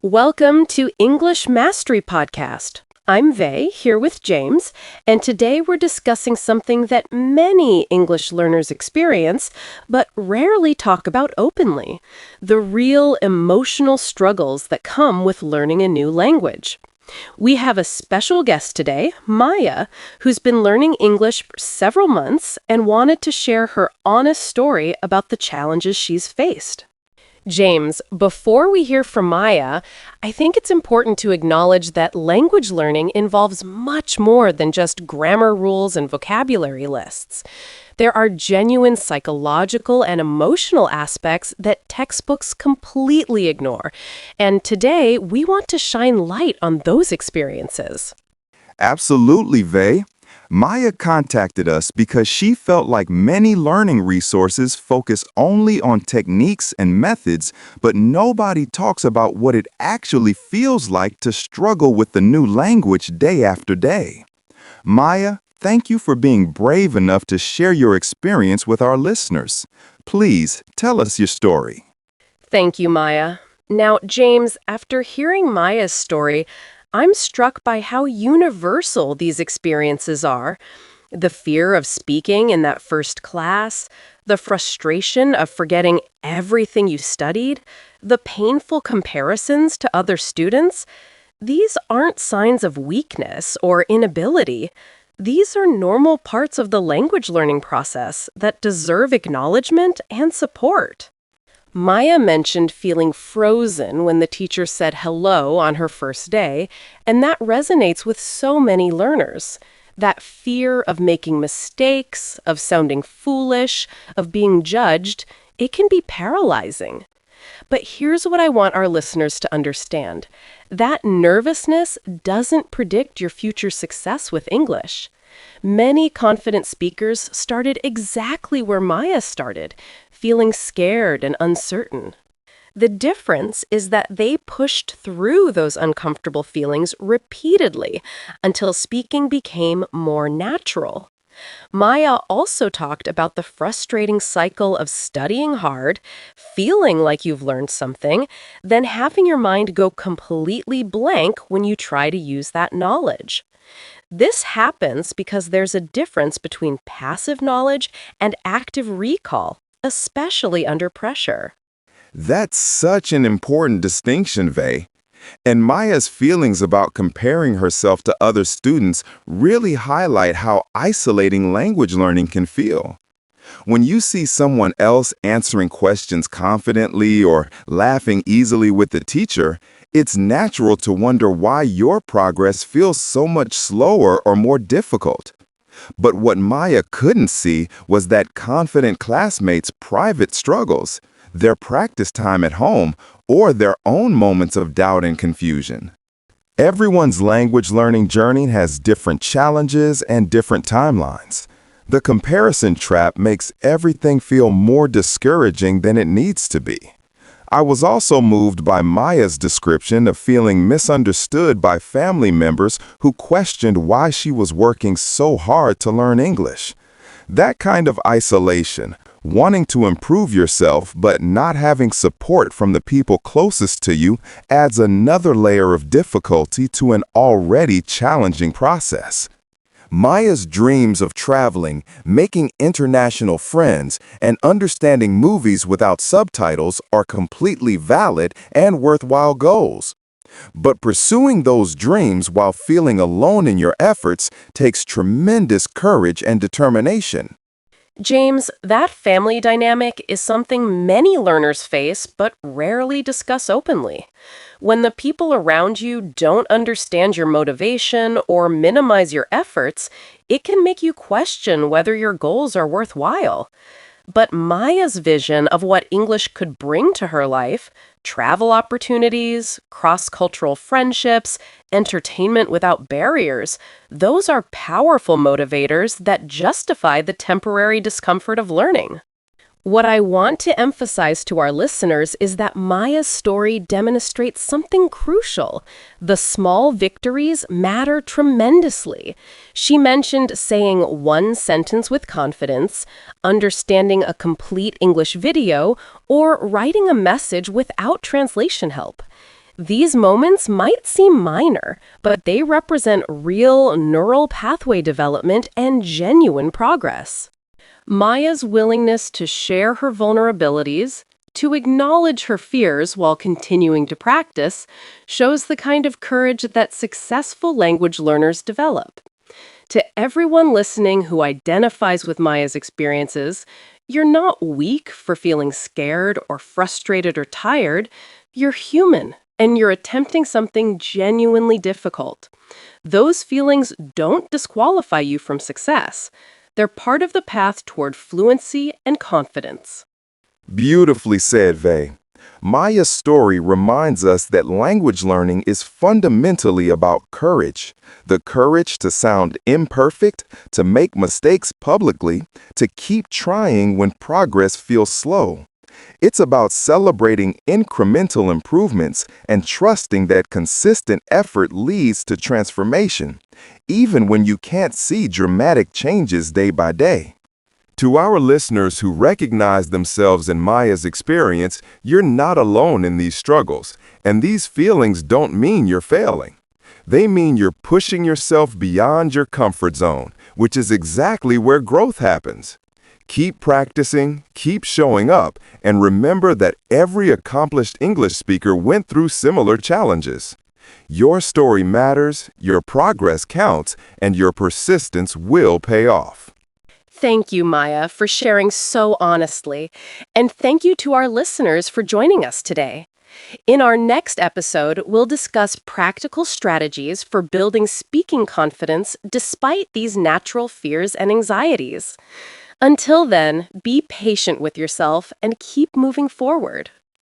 Welcome to English Mastery Podcast. I'm Vey, here with James, and today we're discussing something that many English learners experience, but rarely talk about openly: the real emotional struggles that come with learning a new language. We have a special guest today, Maya, who's been learning English for several months and wanted to share her honest story about the challenges she's faced. James, before we hear from Maya, I think it's important to acknowledge that language learning involves much more than just grammar rules and vocabulary lists. There are genuine psychological and emotional aspects that textbooks completely ignore, and today we want to shine light on those experiences. Absolutely, Vey. Maya contacted us because she felt like many learning resources focus only on techniques and methods, but nobody talks about what it actually feels like to struggle with the new language day after day. Maya, thank you for being brave enough to share your experience with our listeners. Please tell us your story. Thank you, Maya. Now, James, after hearing Maya's story, I'm struck by how universal these experiences are. The fear of speaking in that first class, the frustration of forgetting everything you studied, the painful comparisons to other students. These aren't signs of weakness or inability. These are normal parts of the language learning process that deserve acknowledgement and support. Maya mentioned feeling frozen when the teacher said hello on her first day, and that resonates with so many learners. That fear of making mistakes, of sounding foolish, of being judged, it can be paralyzing. But here's what I want our listeners to understand. That nervousness doesn't predict your future success with English. Many confident speakers started exactly where Maya started, feeling scared and uncertain. The difference is that they pushed through those uncomfortable feelings repeatedly until speaking became more natural. Maya also talked about the frustrating cycle of studying hard, feeling like you've learned something, then having your mind go completely blank when you try to use that knowledge. This happens because there's a difference between passive knowledge and active recall, especially under pressure. That's such an important distinction, Vey. And Maya's feelings about comparing herself to other students really highlight how isolating language learning can feel. When you see someone else answering questions confidently or laughing easily with the teacher, it's natural to wonder why your progress feels so much slower or more difficult. But what Maya couldn't see was that confident classmates' private struggles, their practice time at home, or their own moments of doubt and confusion. Everyone's language learning journey has different challenges and different timelines. The comparison trap makes everything feel more discouraging than it needs to be. I was also moved by Maya's description of feeling misunderstood by family members who questioned why she was working so hard to learn English. That kind of isolation, wanting to improve yourself but not having support from the people closest to you, adds another layer of difficulty to an already challenging process. Maya's dreams of traveling, making international friends, and understanding movies without subtitles are completely valid and worthwhile goals. But pursuing those dreams while feeling alone in your efforts takes tremendous courage and determination. James, that family dynamic is something many learners face but rarely discuss openly. When the people around you don't understand your motivation or minimize your efforts, it can make you question whether your goals are worthwhile. But Maya's vision of what English could bring to her life, travel opportunities, cross-cultural friendships, entertainment without barriers, those are powerful motivators that justify the temporary discomfort of learning. What I want to emphasize to our listeners is that Maya's story demonstrates something crucial. The small victories matter tremendously. She mentioned saying one sentence with confidence, understanding a complete English video, or writing a message without translation help. These moments might seem minor, but they represent real neural pathway development and genuine progress. Maya's willingness to share her vulnerabilities, to acknowledge her fears while continuing to practice, shows the kind of courage that successful language learners develop. To everyone listening who identifies with Maya's experiences, you're not weak for feeling scared or frustrated or tired. You're human, and you're attempting something genuinely difficult. Those feelings don't disqualify you from success. They're part of the path toward fluency and confidence. Beautifully said, Vey. Maya's story reminds us that language learning is fundamentally about courage. The courage to sound imperfect, to make mistakes publicly, to keep trying when progress feels slow. It's about celebrating incremental improvements and trusting that consistent effort leads to transformation, even when you can't see dramatic changes day by day. To our listeners who recognize themselves in Maya's experience, you're not alone in these struggles, and these feelings don't mean you're failing. They mean you're pushing yourself beyond your comfort zone, which is exactly where growth happens. Keep practicing, keep showing up, and remember that every accomplished English speaker went through similar challenges. Your story matters, your progress counts, and your persistence will pay off. Thank you, Maya, for sharing so honestly. And thank you to our listeners for joining us today. In our next episode, we'll discuss practical strategies for building speaking confidence despite these natural fears and anxieties. Until then, be patient with yourself and keep moving forward.